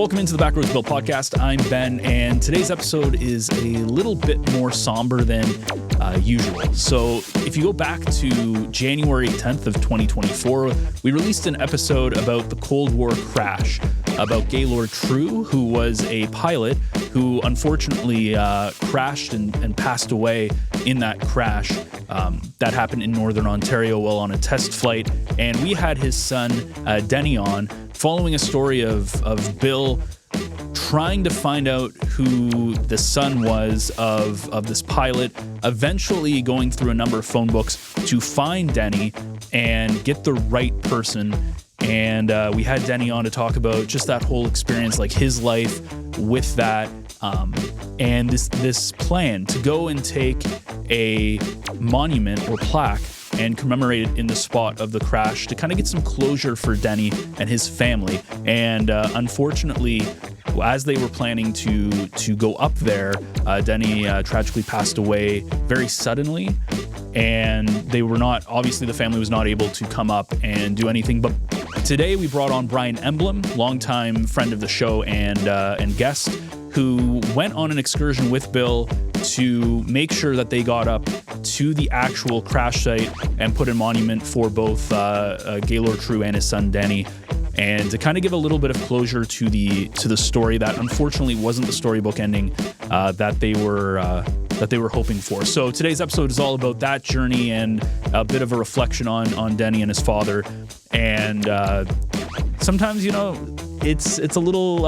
welcome into the Backroads Bill podcast. I'm Ben, and today's episode is a little bit more somber than usual. So if you go back to January 10th of 2024, we released an episode about the Cold War crash, about Gaylord Treu, who was a pilot who unfortunately crashed and passed away in that crash. That happened in Northern Ontario while on a test flight, and we had his son, Denny, on, following a story of Bill trying to find out who the son was of this pilot, eventually going through a number of phone books to find Denny and get the right person. And we had Denny on to talk about just that whole experience, like his life with that, and this plan to go and take a monument or plaque and commemorate it in the spot of the crash to kind of get some closure for Denny and his family. And unfortunately, as they were planning to go up there, Denny tragically passed away very suddenly, and they were not, obviously the family was not able to come up and do anything. But today we brought on Brian Emblin, longtime friend of the show and guest, who went on an excursion with Bill to make sure that they got up to the actual crash site and put a monument for both Gaylord Treu and his son Denny, and to kind of give a little bit of closure to the story that unfortunately wasn't the storybook ending that they were hoping for. So today's episode is all about that journey and a bit of a reflection on Denny and his father. And sometimes, you know, it's a little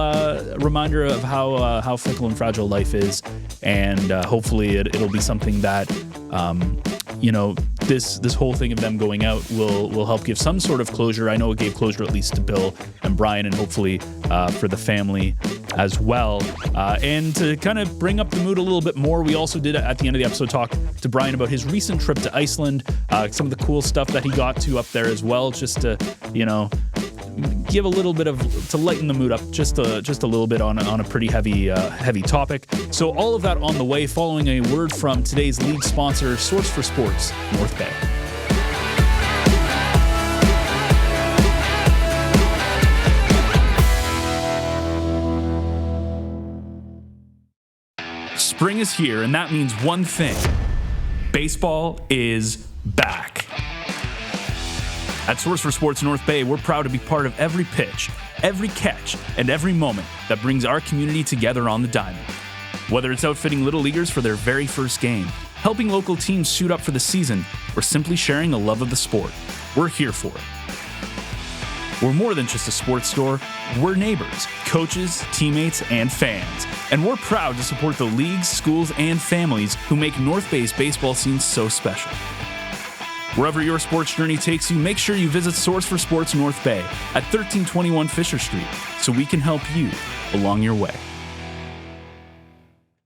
reminder of how fickle and fragile life is, and hopefully it'll be something that this whole thing of them going out will help give some sort of closure. I know it gave closure at least to Bill and Brian, and hopefully for the family as well. And to kind of bring up the mood a little bit more, we also did at the end of the episode talk to Brian about his recent trip to Iceland, some of the cool stuff that he got to up there as well, just to, give a little bit to lighten the mood up just a little bit on a pretty heavy topic. So all of that on the way, following a word from today's league sponsor, Source for Sports North Bay. Spring is here, and that means one thing: baseball is back. At Source for Sports North Bay, we're proud to be part of every pitch, every catch, and every moment that brings our community together on the diamond. Whether it's outfitting little leaguers for their very first game, helping local teams suit up for the season, or simply sharing the love of the sport, we're here for it. We're more than just a sports store. We're neighbors, coaches, teammates, and fans. And we're proud to support the leagues, schools, and families who make North Bay's baseball scene so special. Wherever your sports journey takes you, make sure you visit Source for Sports North Bay at 1321 Fisher Street so we can help you along your way.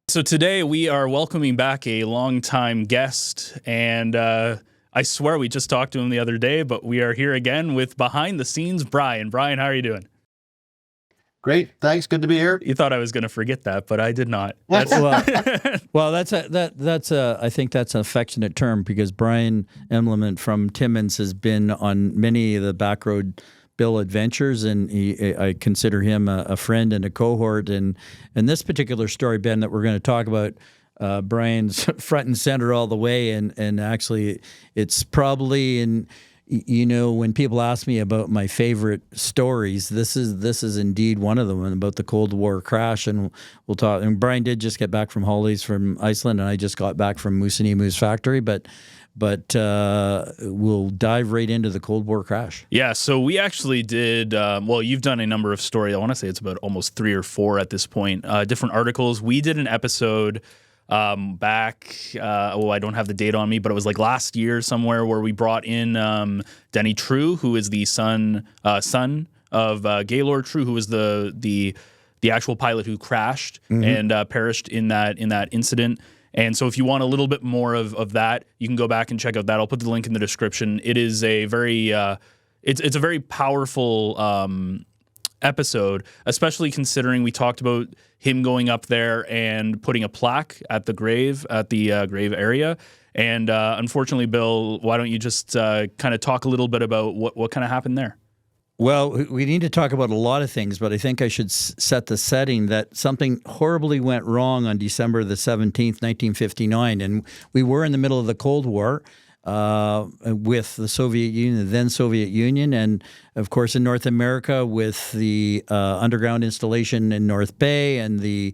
So today we are welcoming back a longtime guest, and I swear we just talked to him the other day, but we are here again with behind the scenes Brian. Brian, how are you doing? Great, thanks. Good to be here. You thought I was going to forget that, but I did not. I think that's an affectionate term, because Brian Emblin from Timmins has been on many of the Backroad Bill adventures, and I consider him a friend and a cohort. And this particular story, Ben, that we're going to talk about, Brian's front and center all the way, and actually it's probably in. When people ask me about my favorite stories, this is indeed one of them, and about the Cold War crash. And we'll talk. And Brian did just get back from holidays from Iceland, and I just got back from Moose factory. But we'll dive right into the Cold War crash. Yeah, so we actually did, you've done a number of stories. I want to say it's about almost 3 or 4 at this point, different articles. We did an episode back, I don't have the date on me, but it was like last year somewhere, where we brought in Denny Treu, who is the son of Gaylord Treu, who was the actual pilot who crashed and perished in that incident. And so if you want a little bit more of that, you can go back and check out that. I'll put the link in the description. It is a very it's a very powerful episode, especially considering we talked about him going up there and putting a plaque at the grave area. And unfortunately, Bill, why don't you just kind of talk a little bit about what kind of happened there? Well, we need to talk about a lot of things, but I think I should set the setting that something horribly went wrong on December the 17th, 1959. And we were in the middle of the Cold War with the Soviet Union, the then Soviet Union, and of course in North America with the underground installation in North Bay and the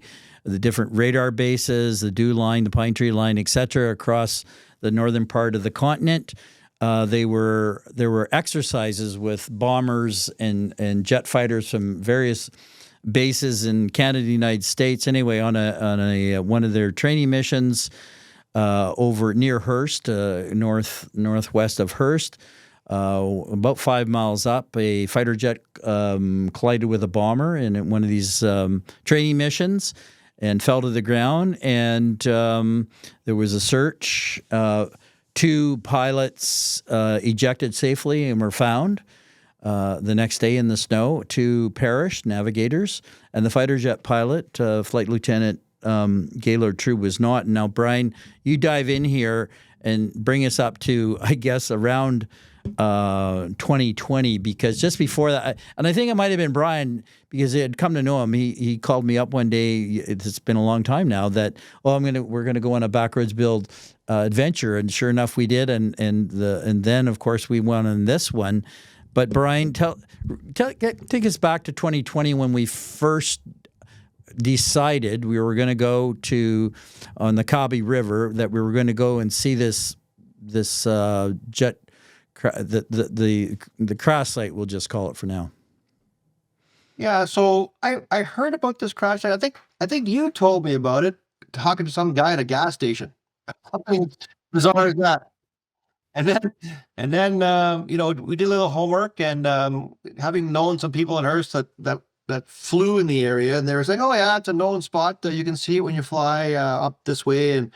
different radar bases, the Dew Line, the Pine Tree Line, et cetera, across the northern part of the continent. There were exercises with bombers and jet fighters from various bases in Canada, and the United States. Anyway, on a one of their training missions over near Hearst, northwest of Hearst, about 5 miles up, a fighter jet collided with a bomber in one of these training missions and fell to the ground. And there was a search. 2 pilots ejected safely and were found the next day in the snow. 2 perished, navigators, and the fighter jet pilot, Flight Lieutenant Gaylord Treu, was not. And now, Brian, you dive in here and bring us up to, I guess, around 2020, because just before that, and I think it might have been Brian, because it had come to know him. He called me up one day. It's been a long time now that we're gonna go on a backroads build adventure, and sure enough, we did. And then of course we went on this one. But Brian, take us back to 2020 when we first decided we were going to go on the Kabi River, that we were going to go and see this jet. The crash site, we'll just call it for now. Yeah, so I heard about this crash site. I think you told me about it, talking to some guy at a gas station. Something bizarre as that. And then we did a little homework, and having known some people in Hearst that flew in the area, and they were saying, "Oh yeah, it's a known spot. You can see it when you fly up this way." And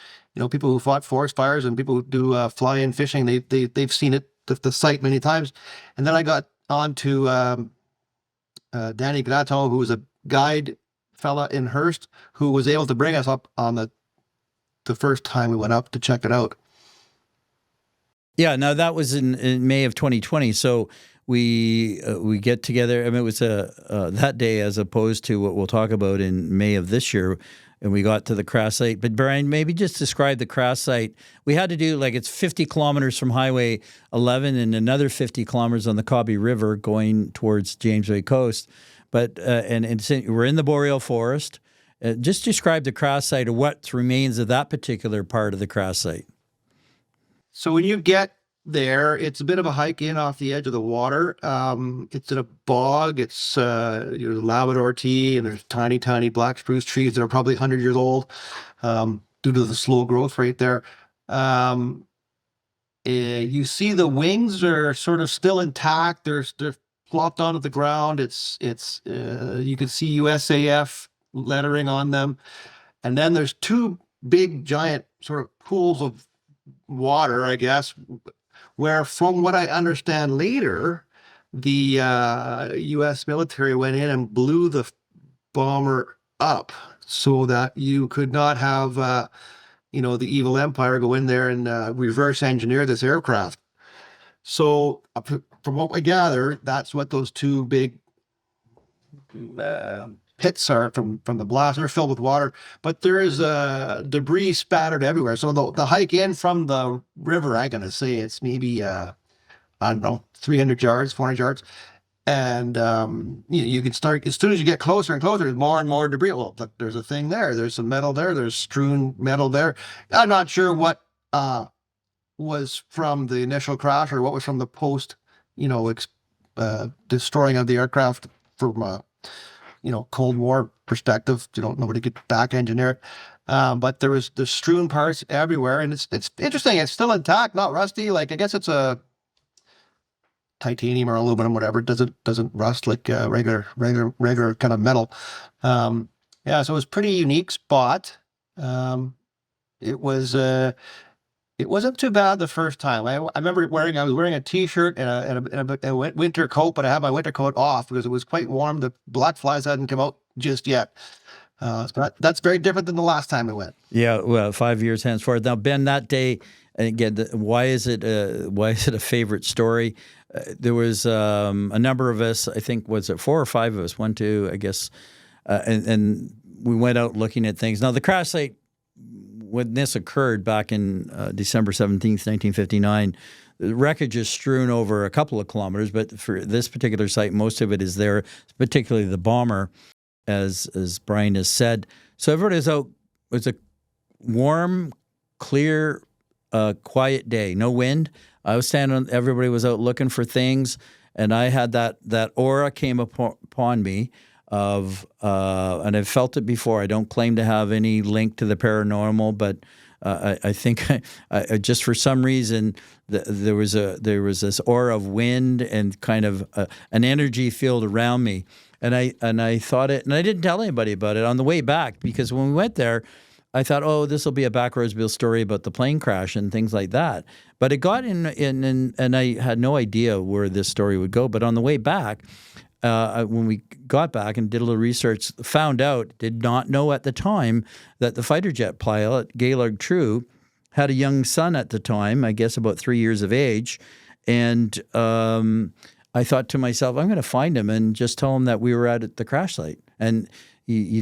people who fought forest fires and people who do fly-in fishing, they've seen it, the site, many times. And then I got on to Denny Treu, who was a guide fella in Hearst, who was able to bring us up on the first time we went up to check it out. Yeah, now that was in May of 2020. So we get together. I mean, it was that day as opposed to what we'll talk about in May of this year. And we got to the crash site. But Brian, maybe just describe the crash site. We had to do, it's 50 kilometers from Highway 11 and another 50 kilometers on the Kabi River going towards James Bay Coast. But and we're in the boreal forest. Just describe the crash site, or what remains of that particular part of the crash site. So when you get there, it's a bit of a hike in off the edge of the water. It's in a bog. It's Labrador tea, and there's tiny, tiny black spruce trees that are probably 100 years old due to the slow growth rate there. You see the wings are sort of still intact. They're plopped onto the ground. It's you can see USAF lettering on them, and then there's 2 big, giant sort of pools of water, I guess, where, from what I understand later, the U.S. military went in and blew the bomber up so that you could not have, the evil empire go in there and reverse engineer this aircraft. So from what I gather, that's what those 2 big pits are from the blast. They're filled with water, but there is debris spattered everywhere. So the hike in from the river, I'm gonna say it's maybe I don't know, 300 yards, 400 yards, and you can start, as soon as you get closer and closer, there's more and more debris. Well, look, there's a thing there. There's some metal there. There's strewn metal there. I'm not sure what was from the initial crash or what was from the post, destroying of the aircraft from Cold War perspective. Nobody could back engineer it. But there's strewn parts everywhere, and it's interesting. It's still intact, not rusty. I guess it's a titanium or aluminum, whatever. It doesn't rust like regular kind of metal. So it was a pretty unique spot. It wasn't too bad the first time. I remember I was wearing a t-shirt and a winter coat, but I had my winter coat off because it was quite warm. The black flies hadn't come out just yet. So that's very different than the last time we went. Yeah, well, 5 years henceforth. Now, Ben, that day, again, why is it a favorite story? there was a number of us. I think was it 4 or 5 of us? 1, 2, I guess, and we went out looking at things. Now the crash site, when this occurred back in December 17th, 1959. The wreckage is strewn over a couple of kilometers, but for this particular site, most of it is there, particularly the bomber, as Brian has said. So everybody was out. It was a warm, clear, quiet day, no wind. I was standing. Everybody was out looking for things, and I had that aura came upon me of, and I've felt it before. I don't claim to have any link to the paranormal, but I think I just for some reason there was this aura of wind and kind of an energy field around me, and I thought it, and I didn't tell anybody about it on the way back, because when we went there, I thought, oh, this will be a Backroads Bill story about the plane crash and things like that. But it got in, and I had no idea where this story would go. But on the way back, when we got back and did a little research, found out, did not know at the time, that the fighter jet pilot, Gaylord Treu, had a young son at the time, I guess about 3 years of age. And I thought to myself, I'm going to find him and just tell him that we were at the crash site. And he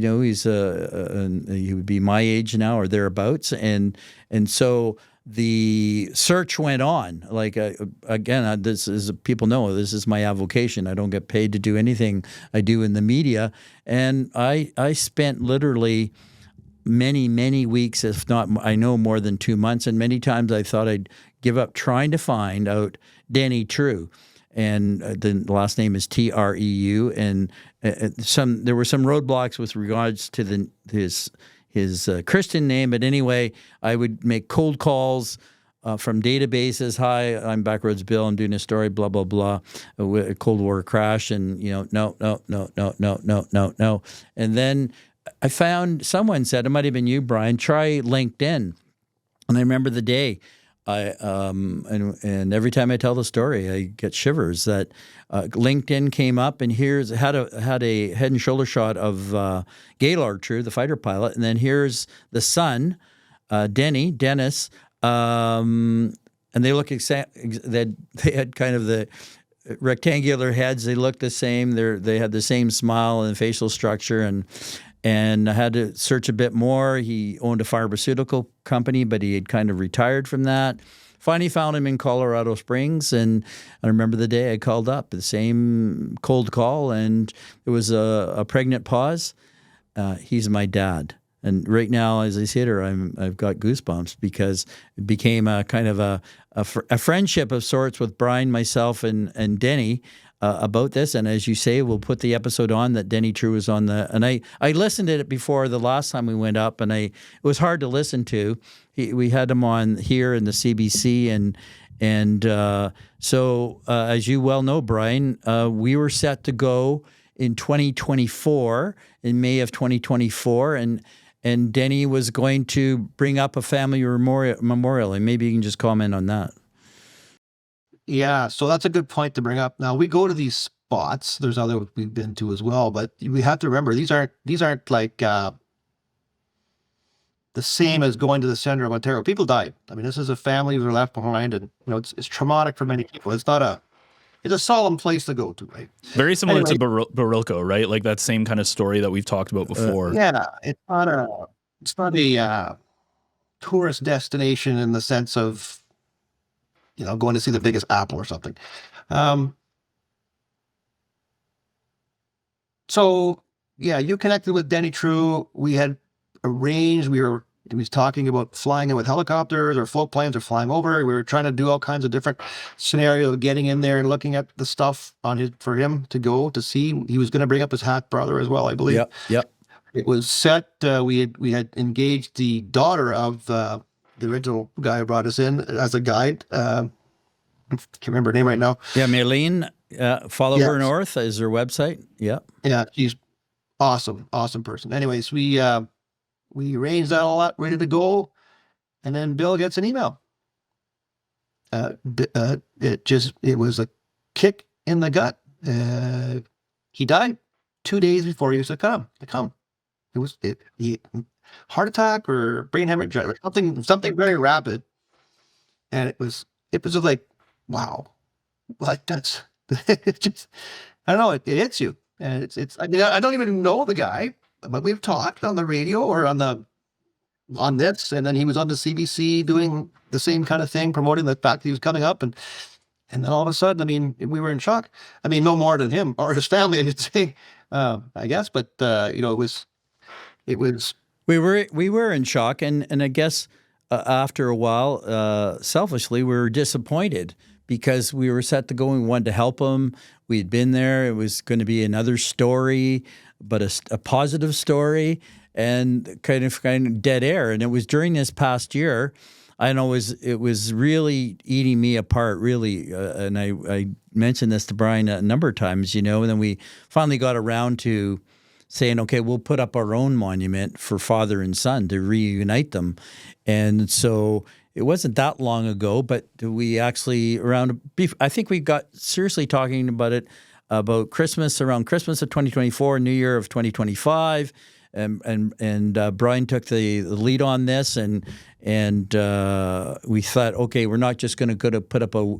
would be my age now or thereabouts, and so the search went on. Like again, this is, people know this is my avocation. I don't get paid to do anything I do in the media, and I spent literally many weeks, if not I know more than 2 months, and many times I thought I'd give up trying to find out Denny Treu. And the last name is Treu, and there were some roadblocks with regards to his Christian name. But anyway, I would make cold calls from databases. Hi, I'm Backroads Bill. I'm doing a story. Blah blah blah. A Cold War crash, and no. And then I found someone said, it might have been you, Brian. Try LinkedIn, and I remember the day. And every time I tell the story, I get shivers that LinkedIn came up, and had a head and shoulder shot of Gaylord Treu, the fighter pilot, and then here's the son, Dennis, and they look they had kind of the rectangular heads. They looked the same. They had the same smile and facial structure, and I had to search a bit more. He owned a pharmaceutical company, but he had kind of retired from that. Finally found him in Colorado Springs, and I remember the day I called up, the same cold call, and it was a pregnant pause. He's my dad. And right now, as I sit here, I've got goosebumps, because it became a kind of a friendship of sorts with Brian, myself, and Denny. About this, and as you say, we'll put the episode on that Denny Treu was on and I listened to it before the last time we went up, and it was hard to listen to. We had him on here in the CBC, and so as you well know, Brian, we were set to go in 2024, in May of 2024, and Denny was going to bring up a family memorial, and maybe you can just comment on that. Yeah, so that's a good point to bring up. Now, we go to these spots. There's other we've been to as well, but we have to remember these aren't like the same as going to the center of Ontario. People died. I mean, this is a family who were left behind, and it's traumatic for many people. It's a solemn place to go to, right? Very similar to Barilko, right? Like that same kind of story that we've talked about before. Yeah, it's not a tourist destination in the sense of going to see the biggest apple or something. So yeah, you connected with Denny Treu. We had arranged, he was talking about flying in with helicopters or float planes or flying over. We were trying to do all kinds of different scenarios, getting in there and looking at the stuff for him to go to see. He was going to bring up his half brother as well, I believe. Yep. It was set. We had engaged the daughter of the original guy who brought us in as a guide. I can't remember her name right now. Yeah, Marlene, follow her north is her website. Yeah. Yeah, she's awesome person. Anyways, we arranged that all out, ready to go, and then Bill gets an email. It was a kick in the gut. He died 2 days before he was to come. It was heart attack or brain hemorrhage, or something very rapid, and it was like, wow. Like that's it's just I don't know. It hits you, and it's. I mean, I don't even know the guy, but we've talked on the radio or on this, and then he was on the CBC doing the same kind of thing, promoting the fact that he was coming up, and then all of a sudden, I mean, we were in shock. I mean, no more than him or his family, I should say, I guess. But it was. We were in shock, and I guess after a while, selfishly, we were disappointed because we were set to go and we wanted to help him. We'd been there. It was going to be another story, but a positive story, and kind of dead air. And it was during this past year. I know it was really eating me apart, really. And I mentioned this to Brian a number of times, and then we finally got around to saying, okay, we'll put up our own monument for father and son to reunite them. And so it wasn't that long ago, but we actually I think we got seriously talking about it about Christmas, around Christmas of 2024, New Year of 2025. And Brian took the lead on this, and we thought, okay, we're not just going to put up a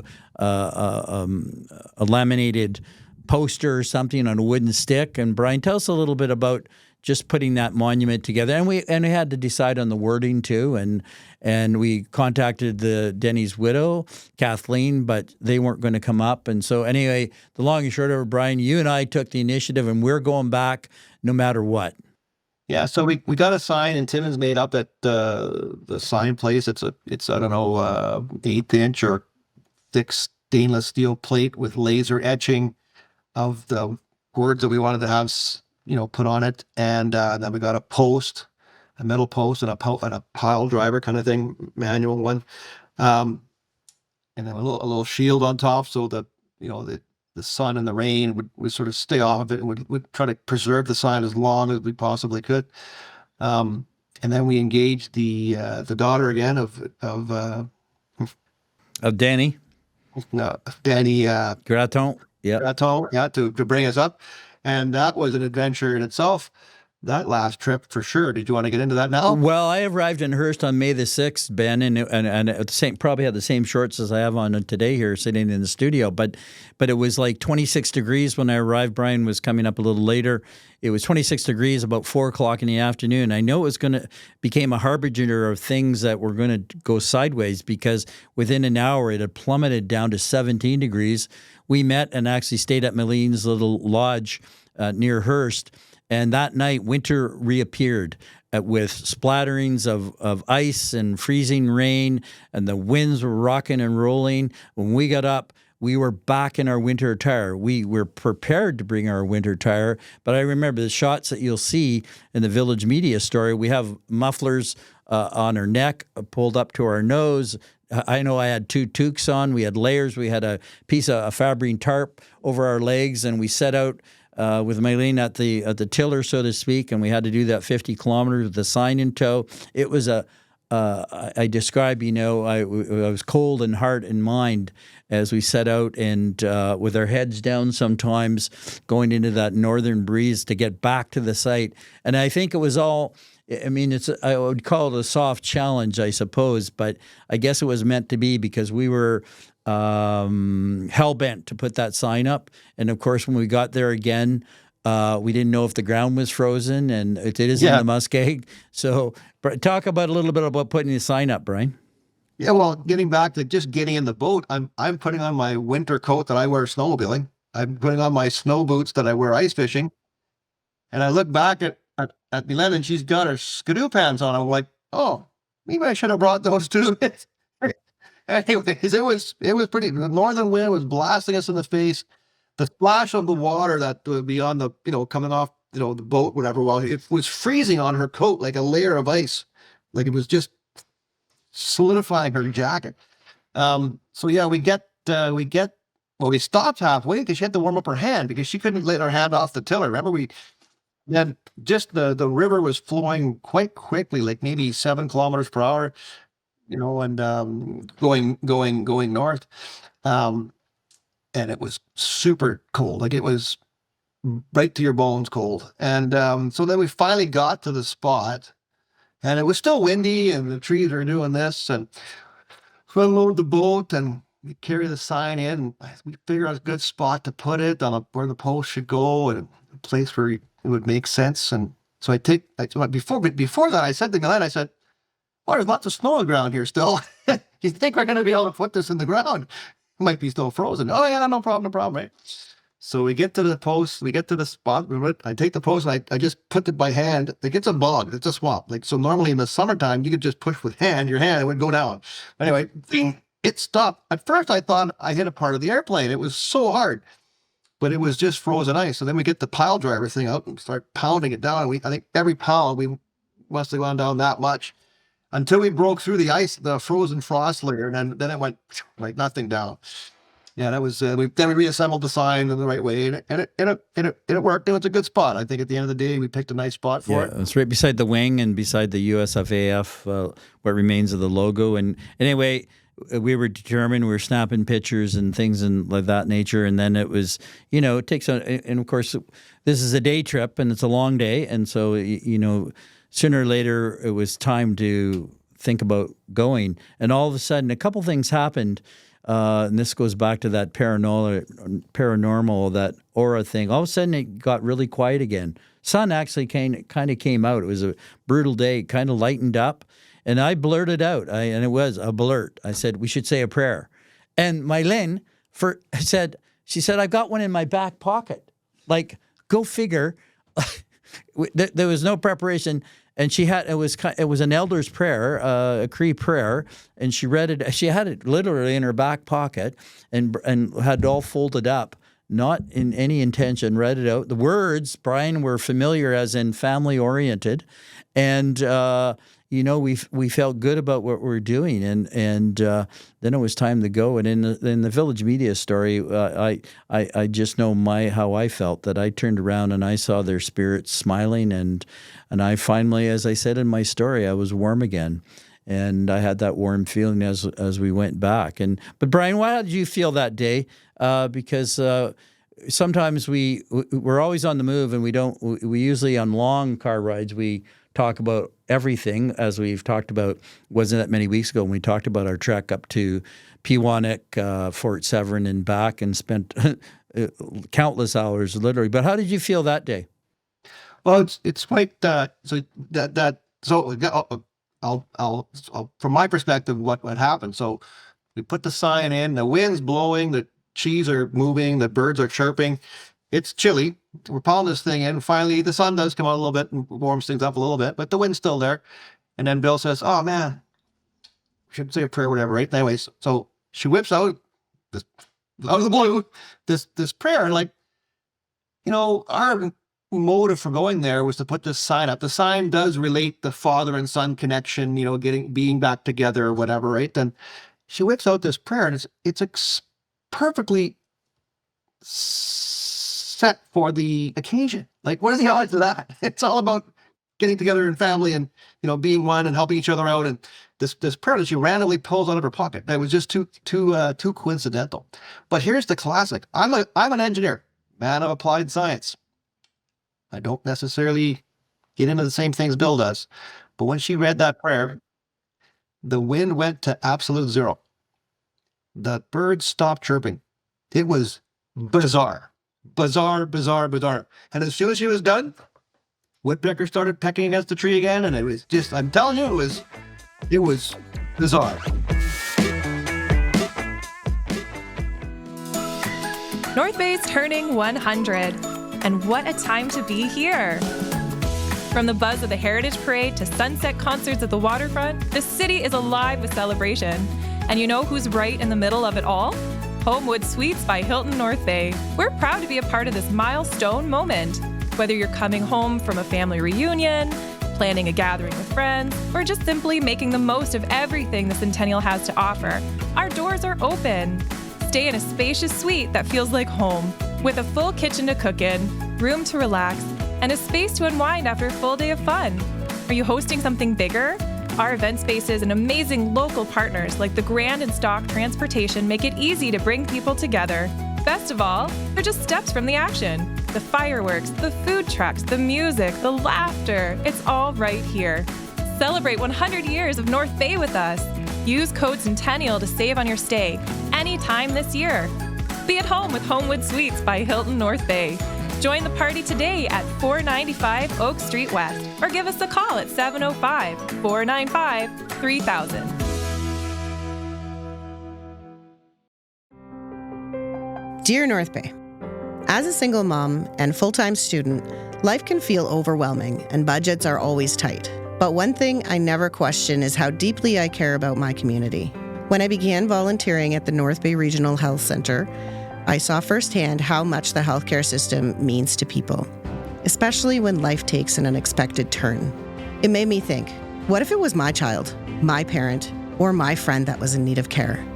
laminated poster or something on a wooden stick. And Brian, tell us a little bit about just putting that monument together. And we had to decide on the wording too. And we contacted Denny's widow, Kathleen, but they weren't going to come up. And so anyway, the long and short of it, Brian, you and I took the initiative, and we're going back no matter what. Yeah, so we got a sign, and Timmins made up at the sign place. It's I don't know 1/8 or thick stainless steel plate with laser etching of the words that we wanted to have put on it, and then we got a metal post, and a pile driver kind of thing, manual one, and then a little shield on top, so that the sun and the rain would sort of stay off of it, and would try to preserve the sign as long as we possibly could. And then we engaged the daughter again of Denny. No, Denny Graton. Yeah. Graton, yeah, to bring us up. And that was an adventure in itself. That last trip, for sure. Did you want to get into that now? Well, I arrived in Hearst on May the 6th, Ben, and at the same, probably had the same shorts as I have on today here, sitting in the studio. But it was like 26 degrees when I arrived. Brian was coming up a little later. It was 26 degrees about 4 o'clock in the afternoon. I know it became a harbinger of things that were going to go sideways, because within an hour it had plummeted down to 17 degrees. We met and actually stayed at Maline's little lodge near Hearst. And that night, winter reappeared with splatterings of ice and freezing rain, and the winds were rocking and rolling. When we got up, we were back in our winter attire. We were prepared to bring our winter attire, but I remember the shots that you'll see in the Village Media story. We have mufflers on our neck, pulled up to our nose. I know I had 2 toques on. We had layers. We had a piece of a fabric tarp over our legs, and we set out with Maylene at the tiller, so to speak, and we had to do that 50 kilometers with the sign in tow. It was I describe, I was cold in heart and mind as we set out, and with our heads down sometimes, going into that northern breeze to get back to the site. And I think it was all, I would call it a soft challenge, I suppose, but I guess it was meant to be, because we were hell-bent to put that sign up. And of course, when we got there again, we didn't know if the ground was frozen, and it is in the muskeg. So talk about a little bit about putting the sign up, Brian. Yeah, well, getting back to just getting in the boat, I'm putting on my winter coat that I wear snowmobiling. I'm putting on my snow boots that I wear ice fishing. And I look back at Milena, and she's got her skidoo pants on. I'm like, oh, maybe I should have brought those too. Anyways, it was pretty. The northern wind was blasting us in the face. The splash of the water that would be on the, coming off, the boat, whatever. Well, it was freezing on her coat like a layer of ice. Like it was just solidifying her jacket. So yeah, we stopped halfway because she had to warm up her hand, because she couldn't let her hand off the tiller. Remember, then just the river was flowing quite quickly, like maybe 7 kilometers per hour, and going north. And it was super cold. Like it was right to your bones cold. And so then we finally got to the spot, and it was still windy, and the trees were doing this, and we unloaded the boat, and we carry the sign in. We figure out a good spot to put it on where the post should go and a place where it would make sense. And so before that, I said to Glenn, I said, well, there's lots of snow on the ground here still. You think we're going to be able to put this in the ground? It might be still frozen. Oh yeah, no problem, right? So we get to the post, we get to the spot. I take the post and I just put it by hand. Like it's a bog, it's a swamp. Like, so normally in the summertime, you could just push with your hand, it would go down. Anyway, it stopped. At first I thought I hit a part of the airplane. It was so hard, but it was just frozen ice. So then we get the pile driver thing out and start pounding it down. I think every pound, we must have gone down that much until we broke through the ice, the frozen frost layer. And then it went like nothing down. Yeah, that was, then we reassembled the sign in the right way, and it worked. It was a good spot. I think at the end of the day, we picked a nice spot for it. It's right beside the wing and beside the USFAF, what remains of the logo. And anyway, we were determined, we were snapping pictures and things and like that nature. And then it was, it takes and of course, this is a day trip and it's a long day. And so, sooner or later, it was time to think about going. And all of a sudden, a couple things happened. And this goes back to that paranormal, that aura thing. All of a sudden, it got really quiet again. Sun actually kind of came out. It was a brutal day, kind of lightened up. And I blurted out, and it was a blurt. I said, we should say a prayer. And Mylene she said, I've got one in my back pocket. Like, go figure. There was no preparation. And it was an elder's prayer, a Cree prayer, and she read it. She had it literally in her back pocket, and had it all folded up, not in any intention. Read it out. The words, Brian, were familiar, as in family oriented, and we felt good about what we were doing, and then it was time to go. And in the Village Media story, I just know how I felt, that I turned around and I saw their spirits smiling, and I finally, as I said in my story, I was warm again, and I had that warm feeling as we went back. But Brian, how did you feel that day? Because sometimes we're always on the move, and we usually on long car rides we talk about everything, as we've talked about, wasn't that many weeks ago when we talked about our trek up to Peawanuck, Fort Severn and back, and spent countless hours literally. But how did you feel that day? Well, it's quite I'll from my perspective, what happened. So we put the sign in, the wind's blowing, the trees are moving, the birds are chirping. It's chilly. We're pounding this thing in. Finally, the sun does come out a little bit and warms things up a little bit, but the wind's still there. And then Bill says, oh man, we should say a prayer, whatever, right? Anyways, so she whips out this, out of the blue, this prayer. And like, our motive for going there was to put this sign up. The sign does relate the father and son connection, being back together or whatever, right? Then she whips out this prayer, and it's perfectly set for the occasion. Like, what are the odds of that? It's all about getting together in family and being one and helping each other out. And this prayer that she randomly pulls out of her pocket, that was just too coincidental. But here's the classic. I'm an engineer, man of applied science. I don't necessarily get into the same things Bill does, but when she read that prayer, the wind went to absolute zero. The birds stopped chirping. It was bizarre. And as soon as she was done, woodpecker started pecking against the tree again, and it was just, I'm telling you, it was bizarre. North Bay's turning 100, and what a time to be here. From the buzz of the Heritage Parade to sunset concerts at the waterfront, the city is alive with celebration. And you know who's right in the middle of it all? Homewood Suites by Hilton North Bay. We're proud to be a part of this milestone moment. Whether you're coming home from a family reunion, planning a gathering with friends, or just simply making the most of everything the Centennial has to offer, our doors are open. Stay in a spacious suite that feels like home, with a full kitchen to cook in, room to relax, and a space to unwind after a full day of fun. Are you hosting something bigger? Our event spaces and amazing local partners like the Grand and Stock Transportation make it easy to bring people together. Best of all, they're just steps from the action. The fireworks, the food trucks, the music, the laughter, it's all right here. Celebrate 100 years of North Bay with us. Use code Centennial to save on your stay. And anytime this year. Be at home with Homewood Suites by Hilton North Bay. Join the party today at 495 Oak Street West or give us a call at 705-495-3000. Dear North Bay, as a single mom and full-time student, life can feel overwhelming and budgets are always tight. But one thing I never question is how deeply I care about my community. When I began volunteering at the North Bay Regional Health Centre, I saw firsthand how much the healthcare system means to people, especially when life takes an unexpected turn. It made me think, what if it was my child, my parent, or my friend that was in need of care?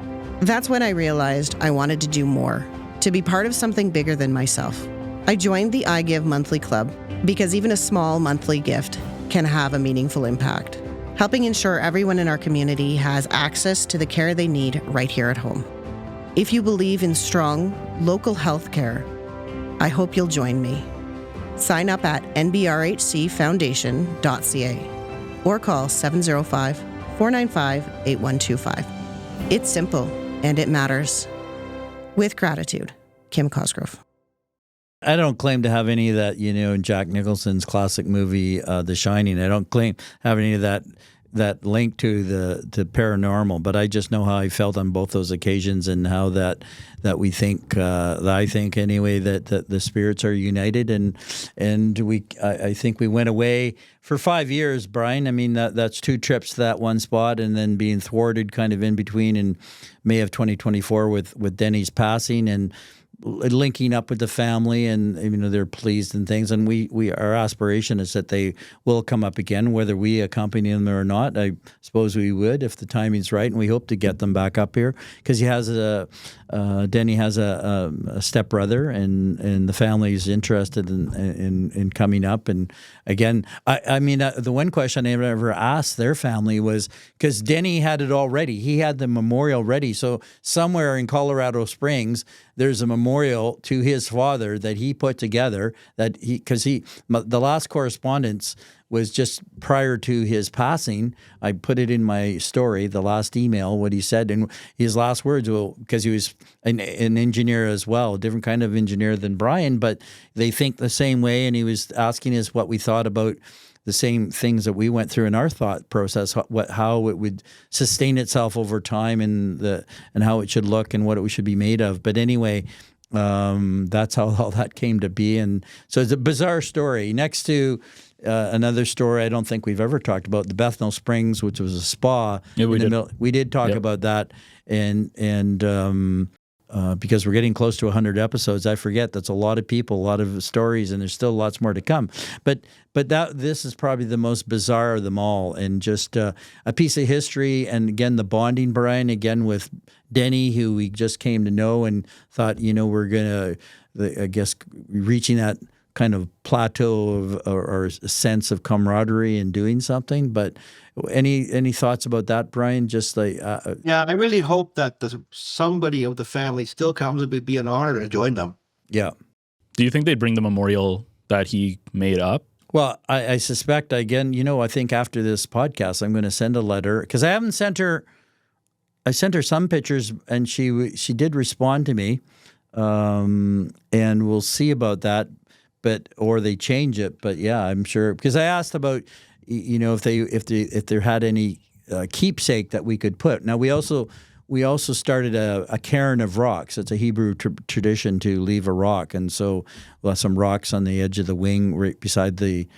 That's when I realized I wanted to do more, to be part of something bigger than myself. I joined the I Give Monthly Club because even a small monthly gift can have a meaningful impact, helping ensure everyone in our community has access to the care they need right here at home. If you believe in strong, local health care, I hope you'll join me. Sign up at nbrhcfoundation.ca or call 705-495-8125. It's simple and it matters. With gratitude, Kim Cosgrove. I don't claim to have any of that, in Jack Nicholson's classic movie, The Shining. I don't claim have any of that link to the paranormal, but I just know how I felt on both those occasions and how that we think, that I think anyway, that the spirits are united, and I think we went away for 5 years, Brian. I mean, that's 2 trips to that one spot, and then being thwarted kind of in between in May of 2024 with Denny's passing, and linking up with the family, and they're pleased and things, and we our aspiration is that they will come up again, whether we accompany them or not. I suppose we would if the timing's right, and we hope to get them back up here because Denny has a stepbrother, and the family is interested in coming up. And again, the one question I ever asked their family was, because Denny had it already, he had the memorial ready, so somewhere in Colorado Springs there's a memorial to his father that he put together, the last correspondence was just prior to his passing. I put it in my story, the last email, what he said, and his last words, because he was an engineer as well, a different kind of engineer than Brian, but they think the same way, and he was asking us what we thought about the same things that we went through in our thought process, how it would sustain itself over time, and how it should look and what it should be made of. But anyway, that's how all that came to be. And so it's a bizarre story. Next to another story I don't think we've ever talked about, the Bethnal Springs, which was a spa. Yeah, we did talk about that, and because we're getting close to 100 episodes, I forget that's a lot of people, a lot of stories, and there's still lots more to come. But this is probably the most bizarre of them all, and just a piece of history. And again, the bonding, Brian, again with Denny, who we just came to know and thought, we're gonna, I guess, reaching that kind of plateau of or sense of camaraderie and doing something. But any thoughts about that, Brian? Just like yeah, I really hope that somebody of the family still comes. It would be an honor to join them. Yeah. Do you think they'd bring the memorial that he made up? Well, I suspect, again, I think after this podcast, I'm going to send a letter, because I haven't sent her. I sent her some pictures, and she did respond to me, and we'll see about that. Or they change it. But yeah, I'm sure, because I asked about, if there had any keepsake that we could put. Now we also started a cairn of rocks. It's a Hebrew tradition to leave a rock, and so we'll have some rocks on the edge of the wing, right beside the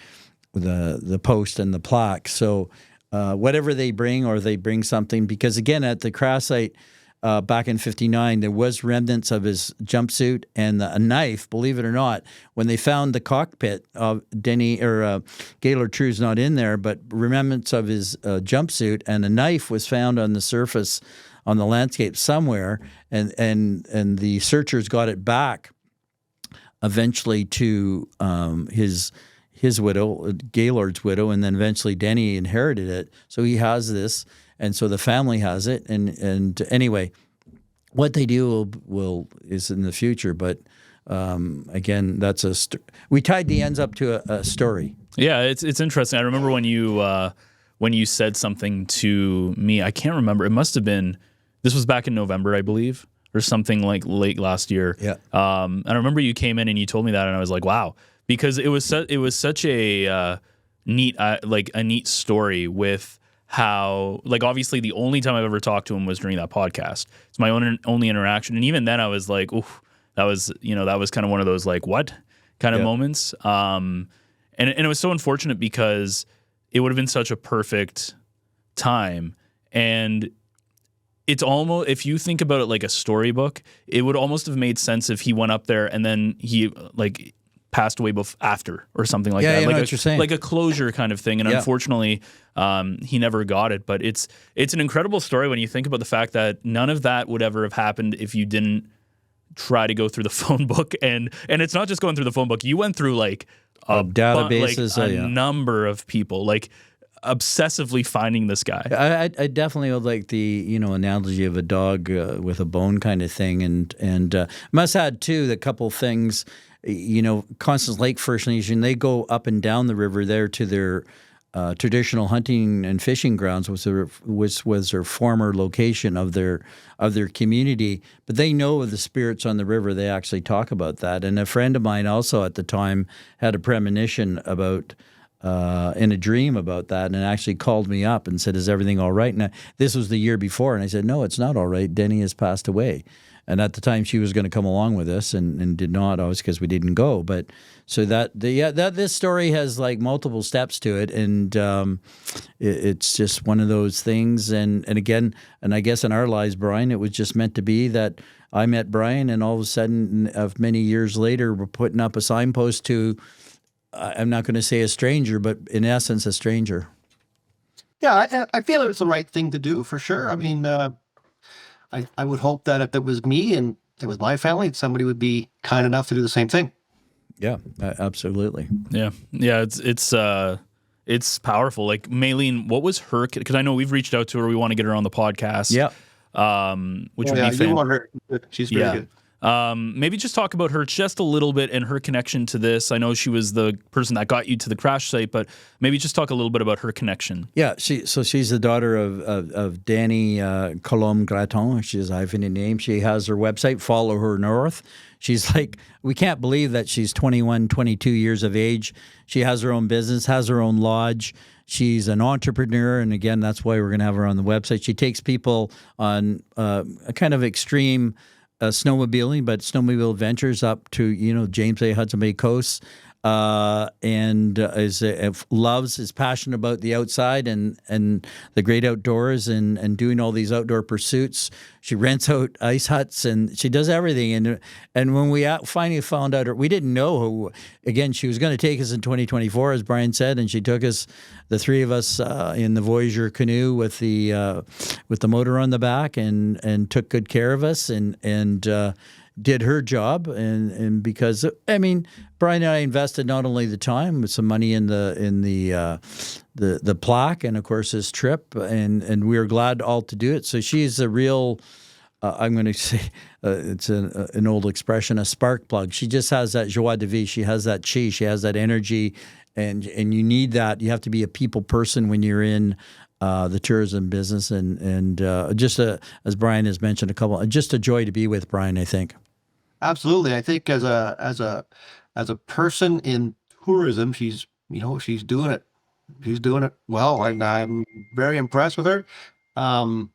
post and the plaque. So whatever they bring, or they bring something, because again at the crash site. Back in 1959, there was remnants of his jumpsuit and a knife, believe it or not. When they found the cockpit of Gaylord Treu's not in there, but remnants of his jumpsuit and a knife was found on the surface on the landscape somewhere, and the searchers got it back eventually to his widow, Gaylord's widow, and then eventually Denny inherited it. So he has this. And so the family has it, and anyway, what they do is in the future. But again, that's we tied the ends up to a story. Yeah, it's interesting. I remember when you said something to me. I can't remember. It must have been, this was back in November, I believe. or something like late last year. Yeah. And I remember you came in and you told me that, and I was like, wow, because it was such a neat a neat story with how, like, obviously the only time I've ever talked to him was during that podcast. It's my only interaction, and even then I was like, oof, that was kind of one of those like what kind of moments. And it was so unfortunate because it would have been such a perfect time. And it's almost, if you think about it like a storybook, it would almost have made sense if he went up there and then he like passed away after or something like that. I know Like what you're saying. like a closure kind of thing. And unfortunately, he never got it. But it's an incredible story when you think about the fact that none of that would ever have happened if you didn't try to go through the phone book. And it's not just going through the phone book. You went through like databases, a number of people, like obsessively finding this guy. I definitely would like the analogy of a dog with a bone kind of thing, and must add too the couple things. Constance Lake First Nation, they go up and down the river there to their traditional hunting and fishing grounds, which was their former location of their community. But they know of the spirits on the river. They actually talk about that. And a friend of mine also at the time had a premonition about in a dream about that, and actually called me up and said, "Is everything all right?" And this was the year before, and I said, "No, it's not all right. Denny has passed away." And at the time, she was going to come along with us, and did not, always because we didn't go. But so this story has like multiple steps to it, and it's just one of those things. And again, and I guess in our lives, Brian, it was just meant to be that I met Brian, and all of a sudden, of many years later, we're putting up a signpost to, I'm not going to say a stranger, but in essence, a stranger. Yeah, I feel it's the right thing to do for sure. I mean, I would hope that if it was me and it was my family, somebody would be kind enough to do the same thing. Yeah, absolutely. Yeah. It's powerful. Like Maylene, what was her? Because I know we've reached out to her. We want to get her on the podcast. Yeah. Which would be you want her. She's very good. Maybe just talk about her just a little bit and her connection to this. I know she was the person that got you to the crash site, but maybe just talk a little bit about her connection. Yeah, she's the daughter of Danny Colombe Graton. She has a hyphenated name. She has her website, Follow Her North. She's like, we can't believe that she's 21, 22 years of age. She has her own business, has her own lodge. She's an entrepreneur, and again, that's why we're going to have her on the website. She takes people on a kind of extreme snowmobiling, but snowmobile adventures up to James Bay, Hudson Bay coast, and is passionate about the outside and the great outdoors and doing all these outdoor pursuits. She rents out ice huts and she does everything. And when we finally found out, we didn't know who. Again, she was going to take us in 2024, as Brian said, and she took us, the three of us, in the Voyager canoe with the motor on the back, and took good care of us and did her job, and because Brian and I invested not only the time but some money in the plaque, and of course his trip, and we were glad all to do it. So she's a real, I'm going to say, it's an old expression, a spark plug. She just has that joie de vivre. She has that chi. She has that energy, and you need that. You have to be a people person when you're in the tourism business, and just as Brian has mentioned just a joy to be with Brian, I think. Absolutely. I think as a person in tourism, she's doing it. She's doing it well, and I'm very impressed with her. And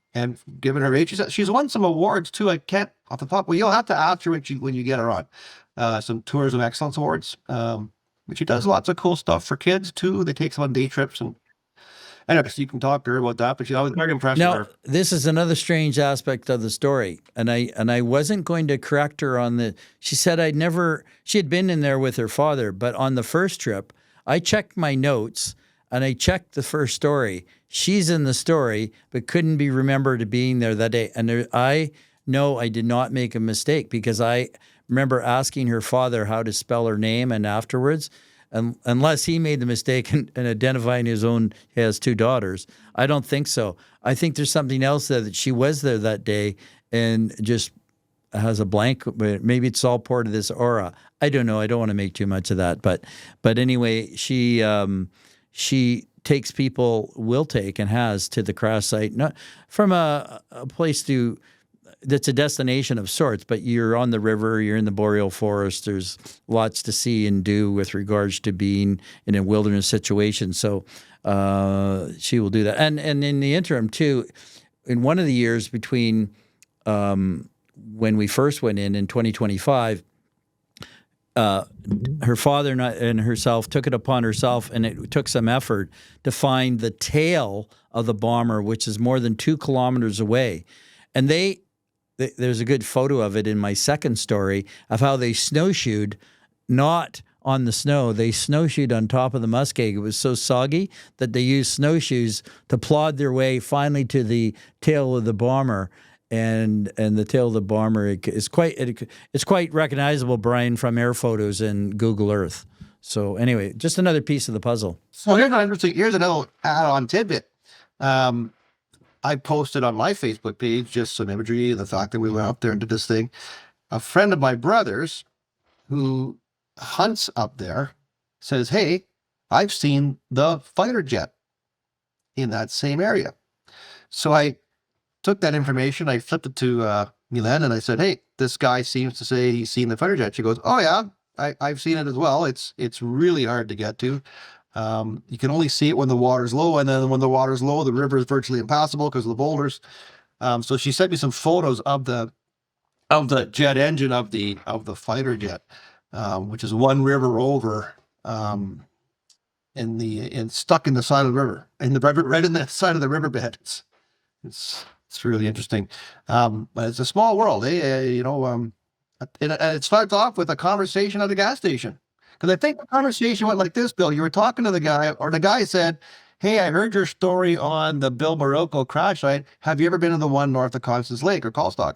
given her age, she's won some awards too. I can't off the top. Well, you'll have to ask her when you get her on. Some tourism excellence awards. But she does lots of cool stuff for kids too. They take some on day trips, and anyway, so you can talk to her about that. But I was very impressed with her. This is another strange aspect of the story, and I wasn't going to correct her on the. She said she had been in there with her father, but on the first trip, I checked my notes and I checked the first story. She's in the story, but couldn't be remembered being there that day. And I know I did not make a mistake, because I remember asking her father how to spell her name, and afterwards, unless he made the mistake in identifying his own, he has two daughters. I don't think so. I think there's something else there, that she was there that day and just has a blank. Maybe it's all part of this aura. I don't know. I don't want to make too much of that. But anyway, she takes people, will take and has, to the crash site, not from a place to that's a destination of sorts, but you're on the river, you're in the boreal forest. There's lots to see and do with regards to being in a wilderness situation. So she will do that. And in the interim too, in one of the years between when we first went in 2025, her father and herself took it upon herself, and it took some effort to find the tail of the bomber, which is more than 2 kilometers away. And there's a good photo of it in my second story of how they snowshoed, not on the snow. They snowshoed on top of the muskeg. It was so soggy that they used snowshoes to plod their way finally to the tail of the bomber. And the tail of the bomber is it's quite recognizable, Brian, from air photos and Google Earth. So anyway, just another piece of the puzzle. So here's another add-on tidbit. I posted on my Facebook page just some imagery, the fact that we went up there and did this thing. A friend of my brother's who hunts up there says, "Hey, I've seen the fighter jet in that same area." So I took that information, I flipped it to Milan, and I said, "Hey, this guy seems to say he's seen the fighter jet." She goes, "Oh yeah, I've seen it as well. It's really hard to get to. You can only see it when the water's low, and then when the water's low, the river is virtually impassable because of the boulders." So she sent me some photos of the jet engine of the fighter jet, which is one river over, stuck in the side of the river, right in the side of the riverbed. It's really interesting. But it's a small world, and it starts off with a conversation at a gas station. Because I think the conversation went like this, Bill. You were talking to the guy, or the guy said, "Hey, I heard your story on the Bill Morocco crash site. Have you ever been to the one north of Constance Lake or Callstock?"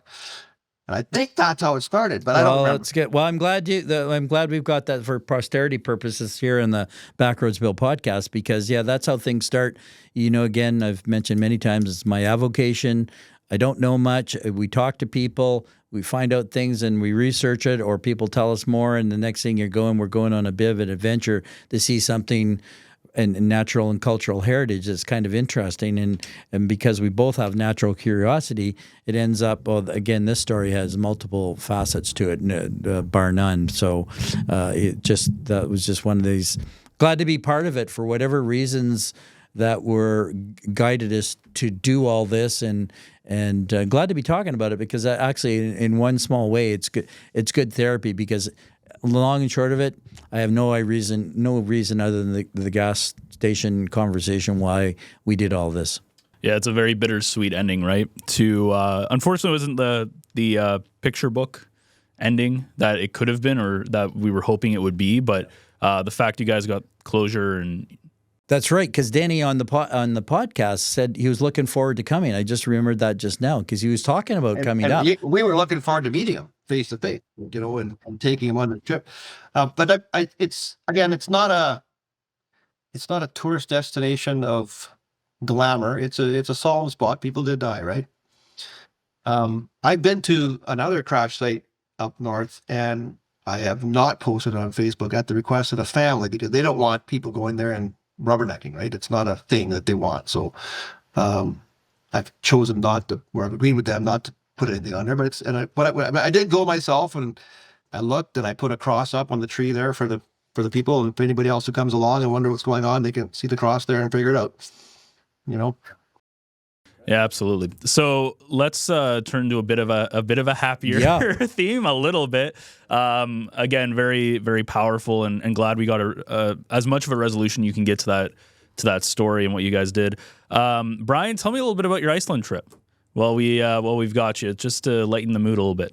And I think that's how it started, but I don't remember. That's good. Well, I'm glad we've got that for posterity purposes here in the Backroads Bill podcast, because that's how things start. Again, I've mentioned many times, it's my avocation. I don't know much. We talk to people, we find out things, and we research it, or people tell us more. And the next thing we're going on a bit of an adventure to see something in natural and cultural heritage that's kind of interesting. And because we both have natural curiosity, it ends up, again, this story has multiple facets to it, bar none. So that was just one of these. Glad to be part of it for whatever reasons that were guided us to do all this, and glad to be talking about it, because actually, in one small way, it's good therapy, because long and short of it, I have no reason other than the gas station conversation why we did all this. Yeah, it's a very bittersweet ending, right? Unfortunately, it wasn't the picture book ending that it could have been, or that we were hoping it would be, but the fact you guys got closure. And that's right, because Denny on the podcast said he was looking forward to coming. I just remembered that just now, because he was talking about coming up. We were looking forward to meeting him face to face, and taking him on the trip. But it's not a tourist destination of glamour. It's a solemn spot. People did die, right? I've been to another crash site up north, and I have not posted on Facebook at the request of the family, because they don't want people going there and rubbernecking, right? It's not a thing that they want. So I've chosen not to, or I've agreed with them not to put anything on there. But I did go myself, and I looked, and I put a cross up on the tree there for the people, and if anybody else who comes along and wonder what's going on, they can see the cross there and figure it out. Yeah, absolutely. So let's turn to a bit of a happier theme, a little bit. Again, very, very powerful, and glad we got as much of a resolution you can get to that story and what you guys did. Brian, tell me a little bit about your Iceland trip. We've got you, just to lighten the mood a little bit.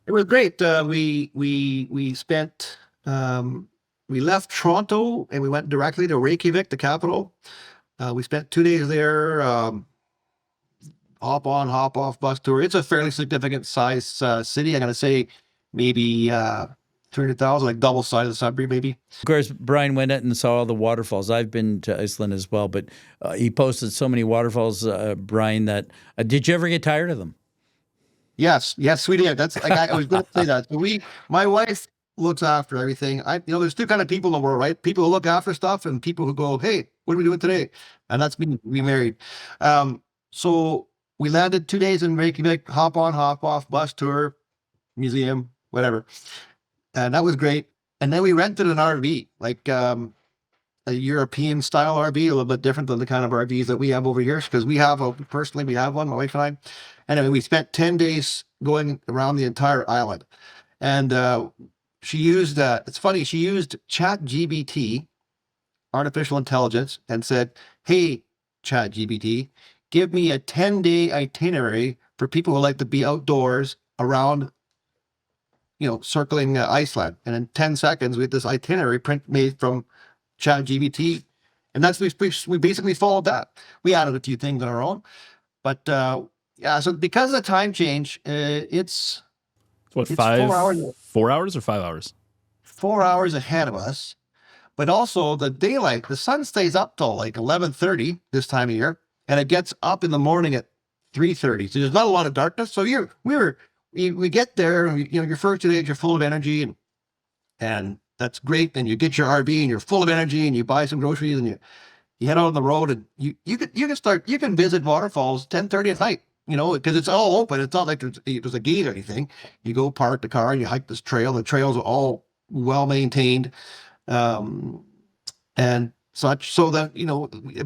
It was great. We spent. We left Toronto and we went directly to Reykjavik, the capital. We spent 2 days there. Hop on, hop off bus tour. It's a fairly significant size city. I'm going to say maybe 200,000, like double size of Sudbury, maybe. Of course, Brian went out and saw all the waterfalls. I've been to Iceland as well, but he posted so many waterfalls, Brian, that did you ever get tired of them? Yes, we did. That's like I was going to say that. So my wife looks after everything. There's two kind of people in the world, right? People who look after stuff, and people who go, "Hey, what are we doing today?" And that's me. We married. So we landed 2 days in Reykjavik, hop on, hop off, bus tour, museum, whatever. And that was great. And then we rented an RV, like a European style RV, a little bit different than the kind of RVs that we have over here. Because we have personally, we have one, my wife and I. Anyway, we spent 10 days going around the entire island. And she used, it's funny, she used ChatGPT, artificial intelligence, and said, hey, ChatGPT, give me a 10-day itinerary for people who like to be outdoors around, circling Iceland. And in 10 seconds, we had this itinerary made from ChatGPT. And that's, we basically followed that. We added a few things on our own. But yeah, so because of the time change, it's What, it's 4 hours. 4 hours or 5 hours? 4 hours ahead of us. But also the daylight, the sun stays up till like 11:30 this time of year, and it gets up in the morning at 3:30. So there's not a lot of darkness. So we get there, and your first 2 days, you're full of energy, and that's great. And you get your RV, and you're full of energy, and you buy some groceries, and you head out on the road, and you can visit waterfalls 10:30 at night. Because it's all open. It's not like there's a gate or anything. You go park the car and you hike this trail. The trails are all well maintained. And such, so that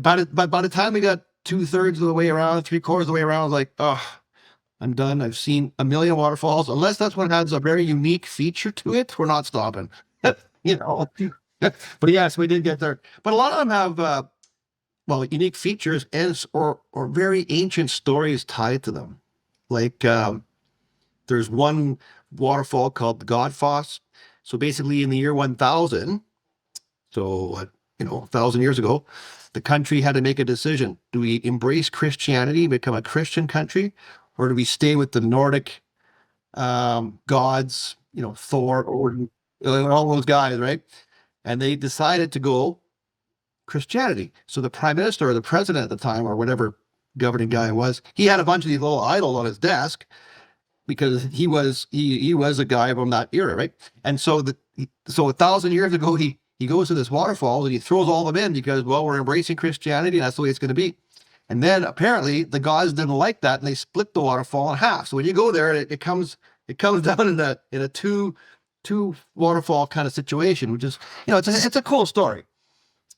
by the time we got 2/3 of the way around, 3/4 of the way around, I was like, oh, I'm done. I've seen a million waterfalls. Unless that's one has a very unique feature to it, we're not stopping. But yes, we did get there. But a lot of them have unique features or very ancient stories tied to them. Like there's one waterfall called the Godfoss. So basically, in the year 1000. So, 1,000 years ago, the country had to make a decision. Do we embrace Christianity, become a Christian country, or do we stay with the Nordic gods, Thor, Odin, all those guys, right? And they decided to go Christianity. So the prime minister or the president at the time, or whatever governing guy was, he had a bunch of these little idols on his desk because he was a guy from that era, right? And so 1,000 years ago, he goes to this waterfall and he throws all of them in because, we're embracing Christianity and that's the way it's going to be. And then apparently the gods didn't like that and they split the waterfall in half. So when you go there, it comes down in a two waterfall kind of situation, which is, it's a cool story.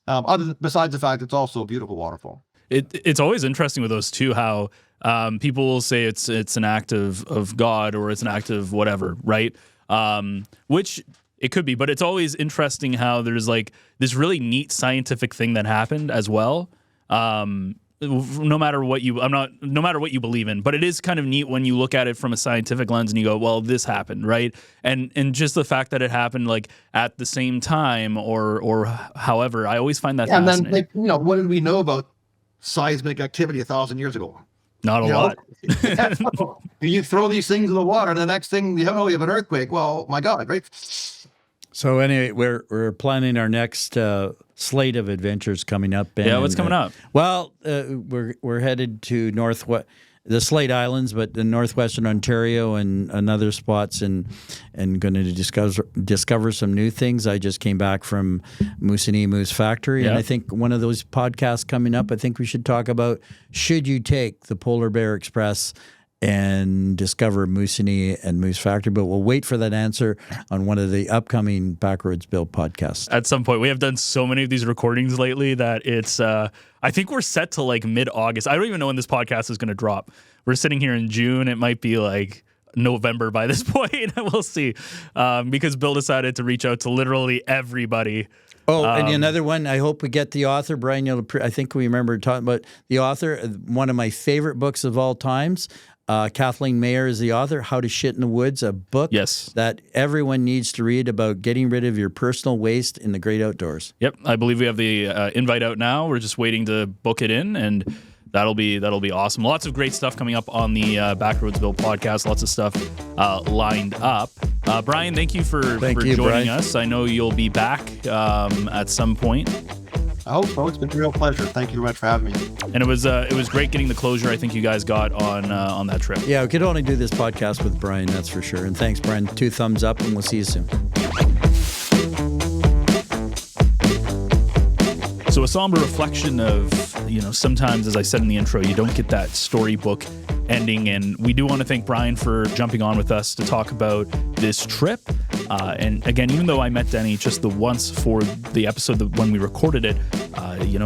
Besides the fact it's also a beautiful waterfall. It's always interesting with those too, how people will say it's an act of God or it's an act of whatever, right? Which it could be, but it's always interesting how there's like this really neat scientific thing that happened as well. No matter what you believe in, but it is kind of neat when you look at it from a scientific lens and you go, well, this happened, right? And just the fact that it happened like at the same time or however, I always find that fascinating. And then what did we know about seismic activity 1,000 years ago? Not a lot. You throw these things in the water, and the next thing you have an earthquake. Well, my God, right? So anyway, we're planning our next slate of adventures coming up. Ben, yeah, what's coming up? Well, we're headed to the Slate Islands, but in northwestern Ontario and other spots, and going to discover some new things. I just came back from Moosonee Moose Factory, and I think one of those podcasts coming up, I think we should talk about, should you take the Polar Bear Express and discover Moosonee and Moose Factory, but we'll wait for that answer on one of the upcoming Backroads Bill podcasts. At some point, we have done so many of these recordings lately that it's, I think we're set to like mid-August. I don't even know when this podcast is going to drop. We're sitting here in June. It might be like November by this point. We'll see. Because Bill decided to reach out to literally everybody. Oh, and another one, I hope we get the author, Brian. I think we remember talking about the author, one of my favorite books of all times. Kathleen Mayer is the author, How to Shit in the Woods, a book that everyone needs to read about getting rid of your personal waste in the great outdoors. Yep, I believe we have the invite out now. We're just waiting to book it in, and that'll be awesome. Lots of great stuff coming up on the Backroads Bill podcast. Lots of stuff lined up. Brian, thank you for joining us. I know you'll be back at some point. I hope so. It's been a real pleasure. Thank you very much for having me. And it was great getting the closure I think you guys got on that trip. Yeah, we could only do this podcast with Brian, that's for sure. And thanks, Brian. 2 thumbs up, and we'll see you soon. So a somber reflection of sometimes, as I said in the intro, you don't get that storybook ending. And we do want to thank Brian for jumping on with us to talk about this trip. And again, even though I met Denny just the once for the episode when we recorded it,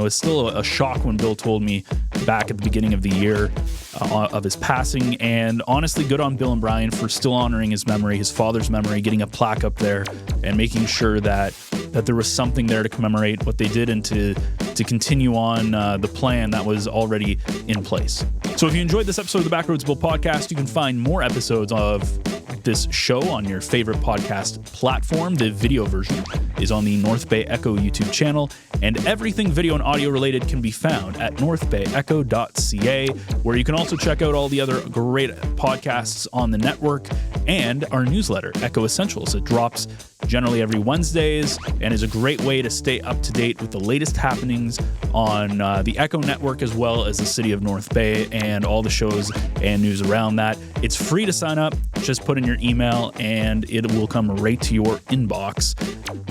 it's still a shock when Bill told me back at the beginning of the year of his passing. And honestly, good on Bill and Brian for still honoring his memory, his father's memory, getting a plaque up there and making sure that there was something there to commemorate what they did and to continue on the plan that was already in place. So if you enjoyed this episode of the Backroads Bill podcast, you can find more episodes of this show on your favorite podcast platform. The video version is on the North Bay Echo YouTube channel, and everything video and audio related can be found at northbayecho.ca, where you can also check out all the other great podcasts on the network and our newsletter, Echo Essentials. It drops generally every Wednesdays and is a great way to stay up to date with the latest happenings on the Echo network, as well as the city of North Bay and all the shows and news around that. It's free to sign up. Just put in your email and it will come right to your inbox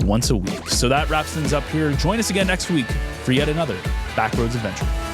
once a week. So that wraps things up here. Join us again next week for yet another Backroads adventure.